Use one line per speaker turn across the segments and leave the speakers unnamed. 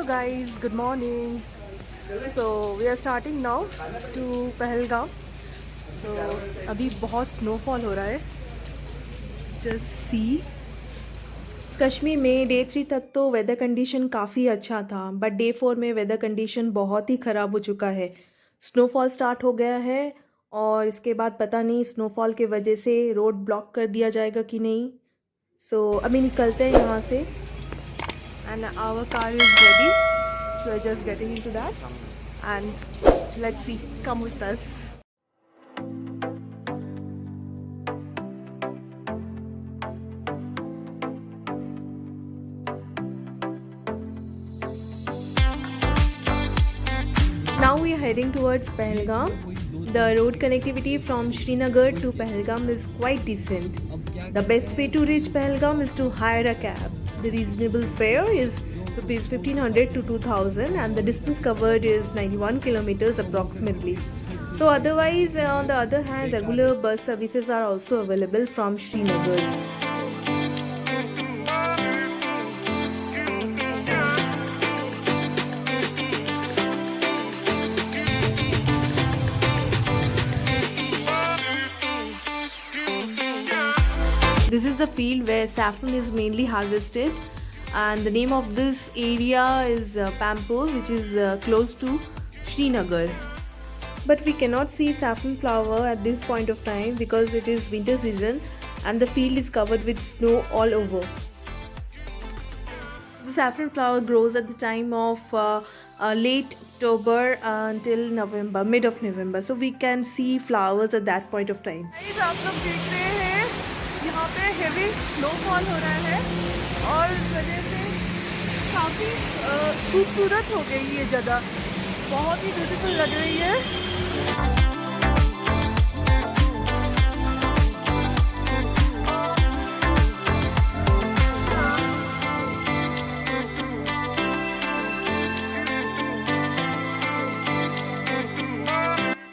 Hello guys, good morning. So we are starting now to Pahalgam. So अभी बहुत snowfall हो रहा है. Just see. कश्मीर में डे 3 तक तो वेदर कंडीशन काफ़ी अच्छा था, बट डे 4 में वेदर कंडीशन बहुत ही ख़राब हो चुका है. स्नोफॉल स्टार्ट हो गया है और इसके बाद पता नहीं स्नोफॉल के वजह से रोड ब्लॉक कर दिया जाएगा कि नहीं. सो अभी निकलते हैं यहाँ से. And our car is ready, so we're just getting into that and let's see, come with us. Now we are heading towards Pahalgam. The road connectivity from Srinagar to Pahalgam is quite decent. The best way to reach Pahalgam is to hire a cab. The reasonable fare is rupees 1500 to 2000 and the distance covered is 91 kilometers approximately. So otherwise, on the other hand, regular bus services are also available from Srinagar. This is the field where saffron is mainly harvested, and the name of this area is Pampur, which is close to Srinagar. But we cannot see saffron flower at this point of time because it is winter season and the field is covered with snow all over. The saffron flower grows at the time of late October until November, mid of November. So we can see flowers at that point of time. Guys, आप लोग देख रहे हैं यहाँ पे heavy snowfall हो रहा है और इस वजह से काफ़ी खूबसूरत हो गई ये जगह. बहुत ही ब्यूटीफुल लग रही है.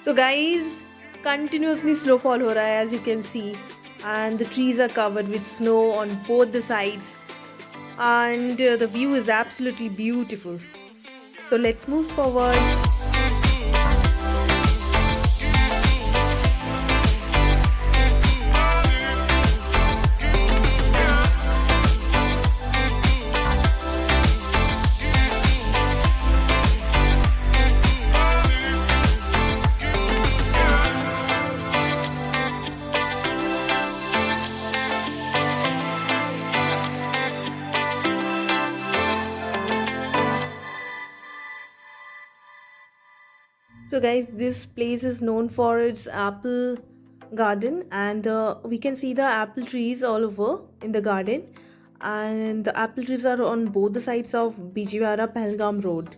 So guys, continuously snowfall हो रहा है as you can see. And the trees are covered with snow on both the sides and the view is absolutely beautiful. So let's move forward. So guys, this place is known for its apple garden and we can see the apple trees all over in the garden, and the apple trees are on both the sides of Bijivara Pahalgam road.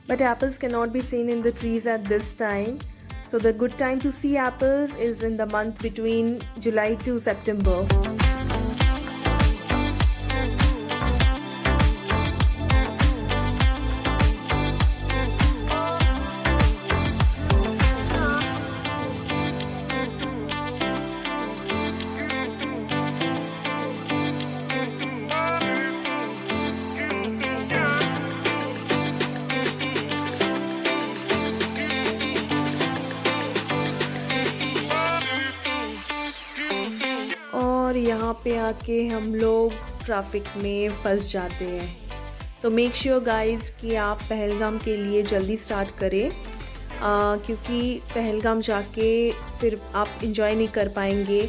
But apples cannot be seen in the trees at this time. So the good time to see apples is in the month between July to September. और यहाँ पे आके हम लोग traffic में फंस जाते हैं. तो मेक श्योर गाइस कि आप पहलगाम के लिए जल्दी स्टार्ट करें क्योंकि पहलगाम जाके फिर आप इंजॉय नहीं कर पाएंगे.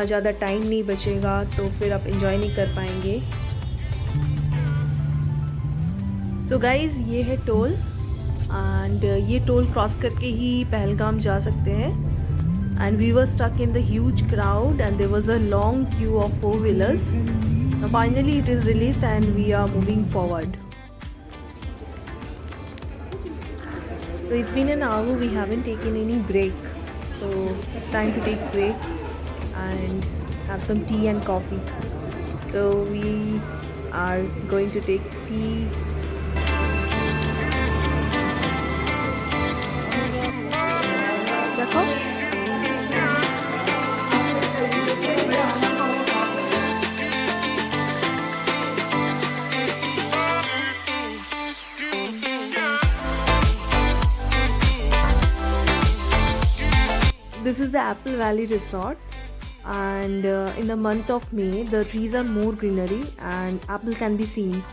ज़्यादा टाइम नहीं बचेगा तो फिर आप इंजॉय नहीं कर पाएंगे. सो गाइस, ये है टोल एंड ये टोल क्रॉस करके ही पहलगाम जा सकते हैं. And we were stuck in the huge crowd and there was a long queue of 4-wheelers. Now finally it is released and we are moving forward. So it's been an hour, we haven't taken any break. So it's time to take break and have some tea and coffee. So we are going to take tea. देखो. this is the Apple Valley Resort, and in the month of May the trees are more greenery and apple can be seen.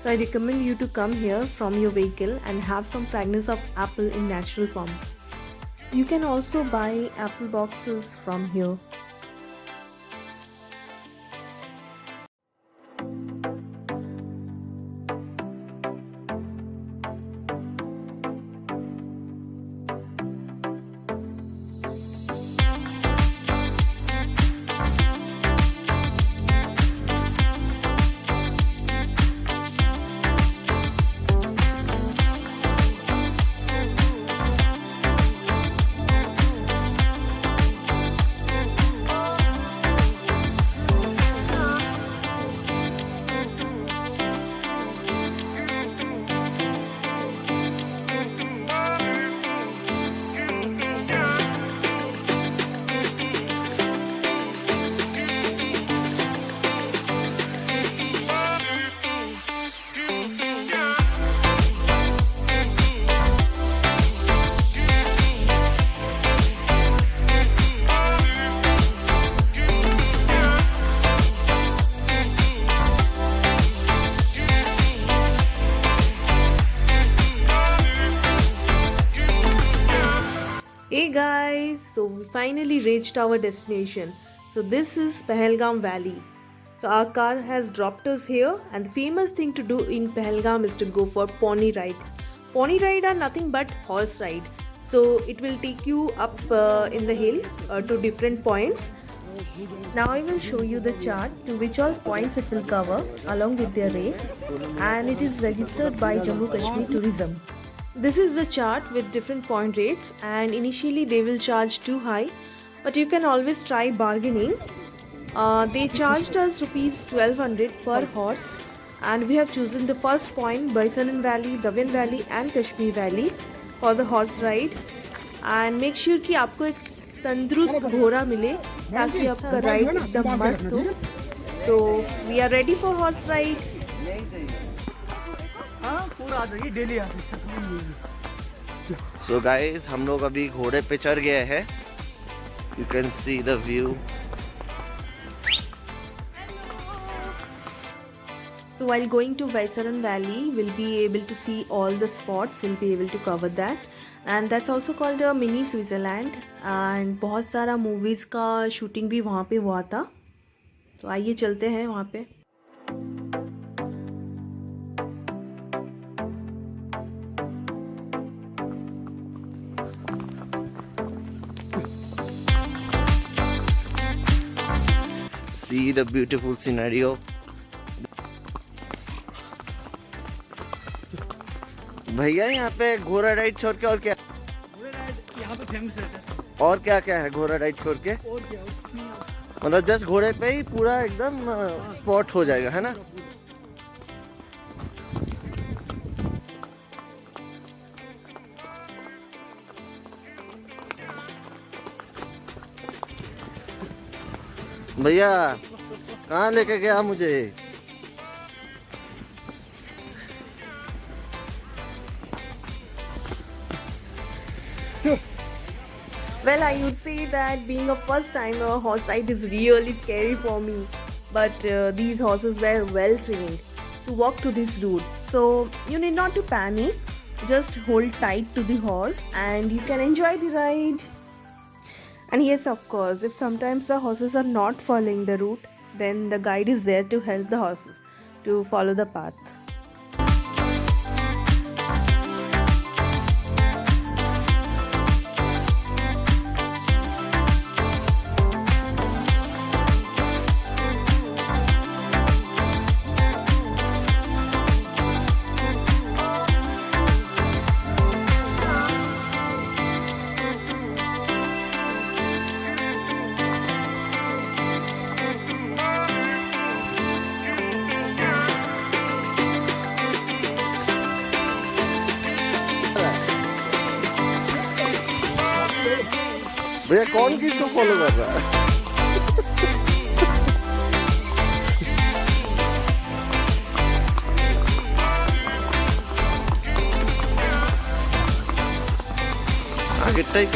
So I recommend you to come here from your vehicle and have some fragrance of apple in natural form. You can also buy apple boxes from here. Hey guys, so we finally reached our destination. So this is Pahalgam Valley. So our car has dropped us here, and the famous thing to do in Pahalgam is to go for pony ride. Pony ride are nothing but horse ride. So it will take you up in the hill to different points. Now I will show you the chart to which all points it will cover along with their rates, and it is registered by Jammu Kashmir Tourism. This is the chart with different point rates, and initially they will charge too high, but you can always try bargaining. They charged us rupees 1200 per horse, and we have chosen the first point, Baisaran Valley, Davian Valley and Kashmir Valley for the horse ride. And make sure कि आपको एक तंदुरुस्त घोड़ा मिले ताकि आपका ride एकदम मस्त हो. So we are ready for horse ride.
So guys, हम लोग अभी घोड़े पे चढ़ गए हैं. You can see the view.
So while going to Baisaran Valley, we'll be able to see all the spots. We'll be able to cover that, and that's also called a mini Switzerland. And बहुत सारा movies का shooting भी वहाँ पे हुआ था. तो आइए चलते हैं वहाँ पे.
See the beautiful scenario. भैया यहाँ पे घोड़ा राइड छोड़ के और क्या?
घोड़ा राइड यहाँ पे फेमस है.
और क्या क्या है घोड़ा राइड छोड़ के?
और क्या उसमें
मतलब जस्ट घोड़े पे ही पूरा एकदम स्पॉट हो जाएगा, है ना? भैया कहाँ लेके गया मुझे?
Well, I would say that being a first timer, horse ride is really scary for me. But these horses were well trained to walk to this route. So you need not to panic. Just hold tight to the horse and you can enjoy the ride. And yes, of course, if sometimes the horses are not following the route, then the guide is there to help the horses to follow the path.
भैया कौन किसको follow कर रहा है? आगे type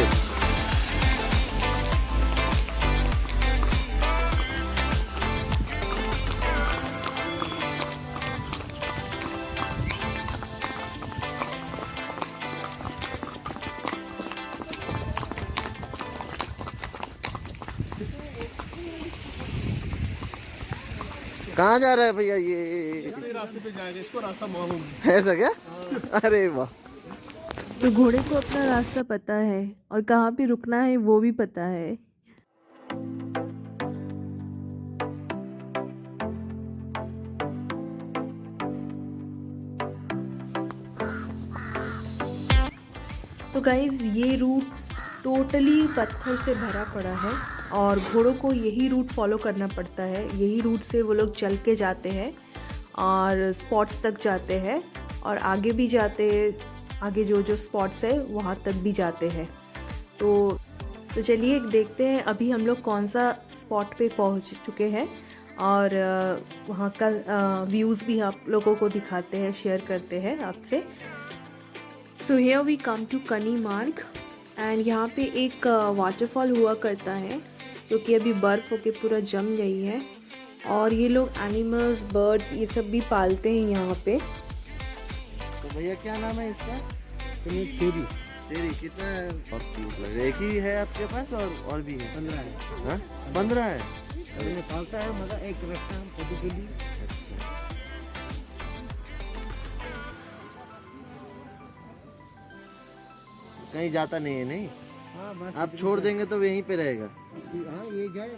कहाँ जा रहा है भैया ये?
रास्ते पे जाएगा, इसको रास्ता मालूम है।
ऐसा क्या? अरे वाह।
तो घोड़े को अपना रास्ता पता है और कहाँ पे रुकना है वो भी पता है। तो गाइज ये रूट टोटली पत्थर से भरा पड़ा है और घोड़ों को यही रूट फॉलो करना पड़ता है। यही रूट से वो लोग चल के जाते हैं और स्पॉट्स तक जाते हैं और आगे भी जाते हैं, आगे जो जो स्पॉट्स है वहाँ तक भी जाते हैं। तो चलिए देखते हैं अभी हम लोग कौन सा स्पॉट पे पहुँच चुके हैं और वहाँ का व्यूज़ भी आप लोगों को दिखाते हैं, शेयर करते हैं आपसे। So here we come to Kani Marg and यहाँ पे एक वाटरफॉल हुआ करता है जो कि अभी बर्फ़ होके पूरा जम गई है और ये लोग एनिमल्स, बर्ड्स ये सब भी पालते हैं यहाँ पे।
तो भैया क्या नाम है इसका?
Cherry
cherry. कितना है? बहुत क्यूट लग रहा है। एक ही है आपके पास और भी है?
15 है।
हाँ 15 है।
ये पालता है, मगर एक रखता है फोटो के लिए।
कहीं जाता नहीं है? नहीं,
हाँ बस
आप छोड़ देंगे तो यहीं पे रहेगा।
हाँ ये जाएगा।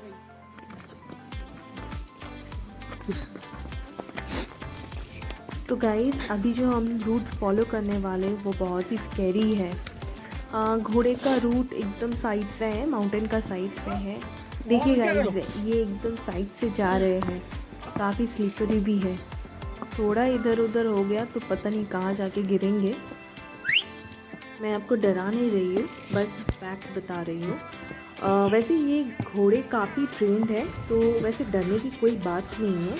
तो गाइस अभी जो हम रूट फॉलो करने वाले वो बहुत ही स्कैरी है। घोड़े का रूट एकदम साइड से है, माउंटेन का साइड से है। देखिए गाइस ये एकदम साइड से जा रहे हैं, काफ़ी स्लिपरी भी है। थोड़ा इधर उधर हो गया तो पता नहीं कहाँ जाके गिरेंगे। मैं आपको डरा नहीं रही हूँ, बस फैक्ट बता रही हूँ। वैसे ये घोड़े काफ़ी ट्रेंड है तो वैसे डरने की कोई बात नहीं है।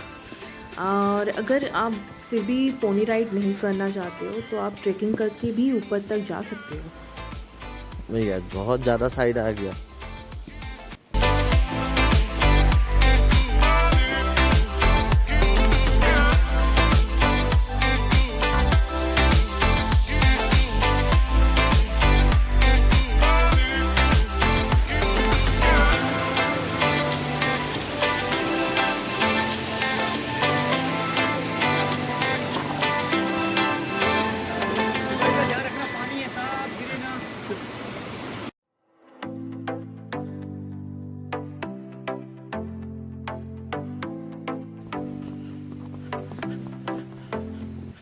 और अगर आप फिर भी पोनी राइड नहीं करना चाहते हो तो आप ट्रेकिंग करके भी ऊपर तक जा सकते हो।
भैया बहुत ज़्यादा साइड आ गया।
ध्यान रखना, पानी है साफ, गिरे ना।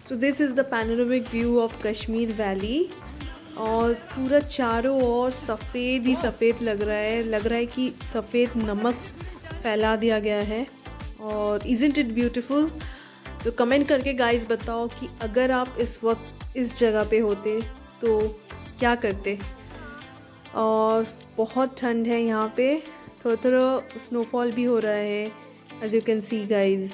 So this is the panoramic view of Kashmir Valley और पूरा चारों ओर सफ़ेद ही सफ़ेद लग रहा है कि सफ़ेद नमक फैला दिया गया है। और isn't it beautiful? तो कमेंट करके गाइस बताओ कि अगर आप इस वक्त इस जगह पे होते तो क्या करते। और बहुत ठंड है यहाँ पे, थोड़ा थोड़ा स्नोफॉल भी हो रहा है as you can see guys.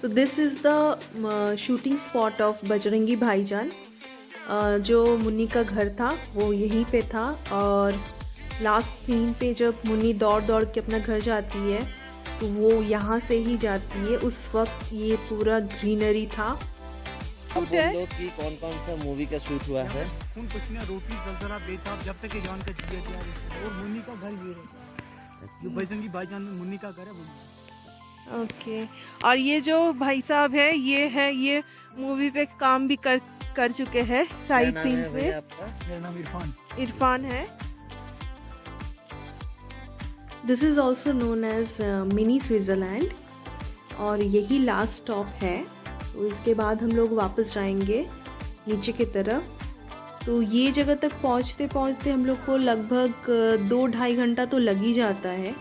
तो this is the shooting spot of Bajrangi Bhaijaan. जो मुन्नी का घर था वो यहीं पे था और लास्ट सीन पे जब मुन्नी दौड़ दौड़ के अपना घर जाती है तो वो यहाँ से ही जाती है। उस वक्त ये पूरा ग्रीनरी था।
अब बोल दो कि कौन कौन सा मूवी का शूट हुआ है।
खून पसीना, रोटी, जलजला, बेताब, जब तक ये जान का जिया तैयार। और मुन्नी का घर ये है, जो बजरंगी भाईजान में मुन्नी का घर है वो।
ओके और ये जो भाई साहब है ये मूवी पे काम भी कर चुके हैं साइड सीन्स में।
मेरा नाम इरफान।
इरफान है। This is also known as mini Switzerland, और यही लास्ट स्टॉप है। तो इसके बाद हम लोग वापस जाएंगे नीचे की तरफ। तो ये जगह तक पहुँचते पहुँचते हम लोग को लगभग 2-2.5 घंटा तो लग ही जाता है।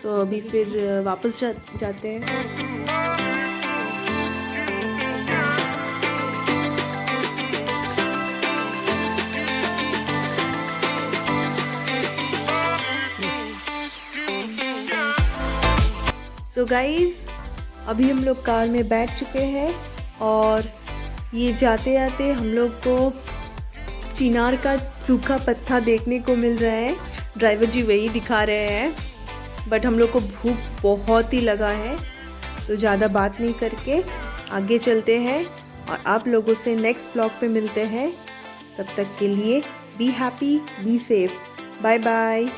तो अभी फिर वापस जाते हैं। तो गाइज़, अभी हम लोग कार में बैठ चुके हैं और ये जाते जाते हम लोग को चिनार का सूखा पत्ता देखने को मिल रहा है। ड्राइवर जी वही दिखा रहे हैं, बट हम लोग को भूख बहुत ही लगा है, तो ज़्यादा बात नहीं करके आगे चलते हैं और आप लोगों से नेक्स्ट ब्लॉग पे मिलते हैं। तब तक के लिए be happy, be safe, bye bye.